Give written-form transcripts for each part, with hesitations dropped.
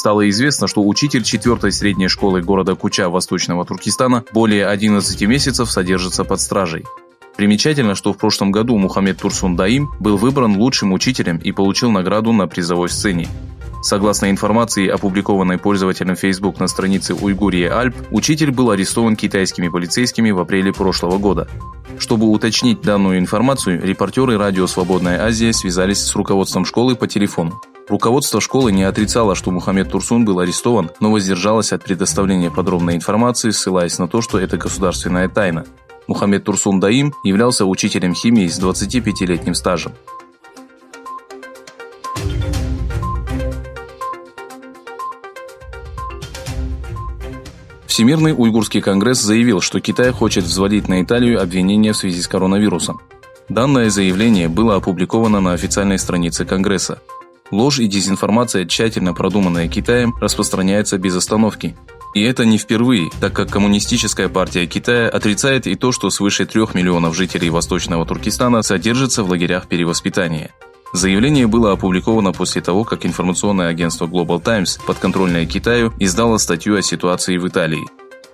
стало известно, что учитель 4-й средней школы города Куча Восточного Туркестана более 11 месяцев содержится под стражей. Примечательно, что в прошлом году Мухаммед Турсун Даим был выбран лучшим учителем и получил награду на призовой сцене. Согласно информации, опубликованной пользователем Facebook на странице Уйгурия Альп, учитель был арестован китайскими полицейскими в апреле прошлого года. Чтобы уточнить данную информацию, репортеры радио «Свободная Азия» связались с руководством школы по телефону. Руководство школы не отрицало, что Мухаммед Турсун был арестован, но воздержалось от предоставления подробной информации, ссылаясь на то, что это государственная тайна. Мухаммед Турсун Даим являлся учителем химии с 25-летним стажем. Всемирный уйгурский конгресс заявил, что Китай хочет взвалить на Италию обвинения в связи с коронавирусом. Данное заявление было опубликовано на официальной странице Конгресса. Ложь и дезинформация, тщательно продуманная Китаем, распространяется без остановки. И это не впервые, так как Коммунистическая партия Китая отрицает и то, что свыше 3 миллионов жителей Восточного Туркестана содержатся в лагерях перевоспитания. Заявление было опубликовано после того, как информационное агентство Global Times, подконтрольное Китаю, издало статью о ситуации в Италии.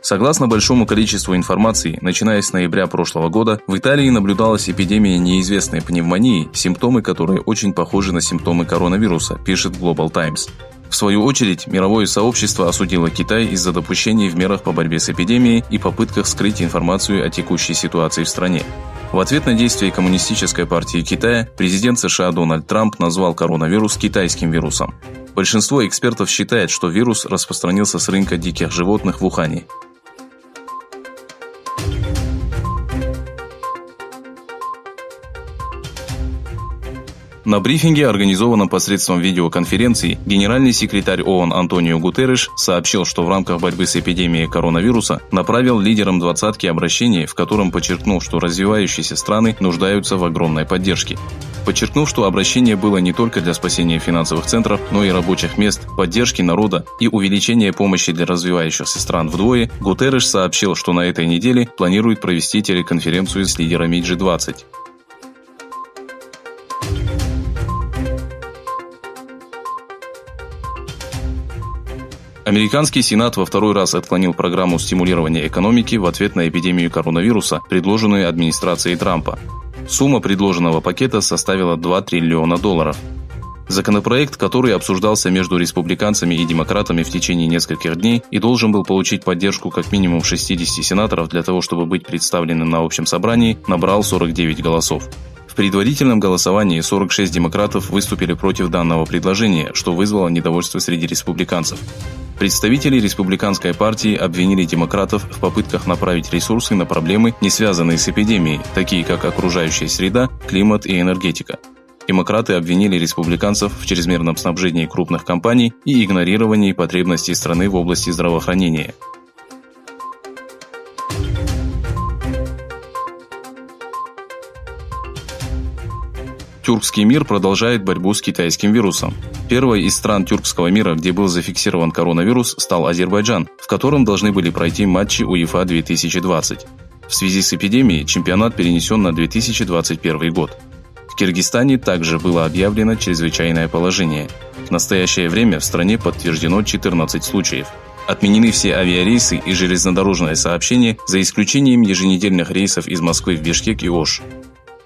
Согласно большому количеству информации, начиная с ноября прошлого года, в Италии наблюдалась эпидемия неизвестной пневмонии, симптомы которой очень похожи на симптомы коронавируса, пишет Global Times. В свою очередь, мировое сообщество осудило Китай из-за допущений в мерах по борьбе с эпидемией и попытках скрыть информацию о текущей ситуации в стране. В ответ на действия Коммунистической партии Китая, президент США Дональд Трамп назвал коронавирус китайским вирусом. Большинство экспертов считает, что вирус распространился с рынка диких животных в Ухане. На брифинге, организованном посредством видеоконференции, генеральный секретарь ООН Антонио Гутерриш сообщил, что в рамках борьбы с эпидемией коронавируса направил лидерам двадцатки обращение, в котором подчеркнул, что развивающиеся страны нуждаются в огромной поддержке. Подчеркнув, что обращение было не только для спасения финансовых центров, но и рабочих мест, поддержки народа и увеличения помощи для развивающихся стран вдвое, Гутерриш сообщил, что на этой неделе планирует провести телеконференцию с лидерами G20. Американский Сенат во второй раз отклонил программу стимулирования экономики в ответ на эпидемию коронавируса, предложенную администрацией Трампа. Сумма предложенного пакета составила $2 триллиона. Законопроект, который обсуждался между республиканцами и демократами в течение нескольких дней и должен был получить поддержку как минимум 60 сенаторов для того, чтобы быть представленным на общем собрании, набрал 49 голосов. В предварительном голосовании 46 демократов выступили против данного предложения, что вызвало недовольство среди республиканцев. Представители республиканской партии обвинили демократов в попытках направить ресурсы на проблемы, не связанные с эпидемией, такие как окружающая среда, климат и энергетика. Демократы обвинили республиканцев в чрезмерном снабжении крупных компаний и игнорировании потребностей страны в области здравоохранения. Тюркский мир продолжает борьбу с китайским вирусом. Первой из стран тюркского мира, где был зафиксирован коронавирус, стал Азербайджан, в котором должны были пройти матчи УЕФА 2020. В связи с эпидемией чемпионат перенесен на 2021 год. В Киргизстане также было объявлено чрезвычайное положение. В настоящее время в стране подтверждено 14 случаев. Отменены все авиарейсы и железнодорожное сообщение, за исключением еженедельных рейсов из Москвы в Бишкек и Ош.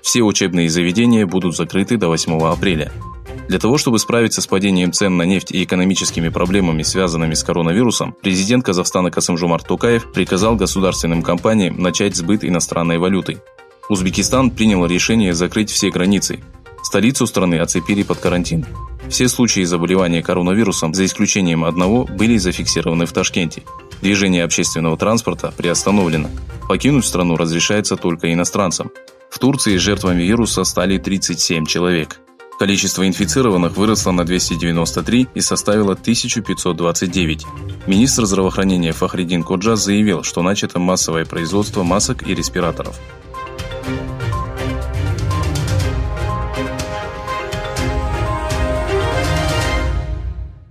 Все учебные заведения будут закрыты до 8 апреля. Для того, чтобы справиться с падением цен на нефть и экономическими проблемами, связанными с коронавирусом, президент Казахстана Касым-Жомарт Токаев приказал государственным компаниям начать сбыт иностранной валюты. Узбекистан принял решение закрыть все границы. Столицу страны оцепили под карантин. Все случаи заболевания коронавирусом, за исключением одного, были зафиксированы в Ташкенте. Движение общественного транспорта приостановлено. Покинуть страну разрешается только иностранцам. В Турции жертвами вируса стали 37 человек. Количество инфицированных выросло на 293 и составило 1529. Министр здравоохранения Фахриддин Коджа заявил, что начато массовое производство масок и респираторов.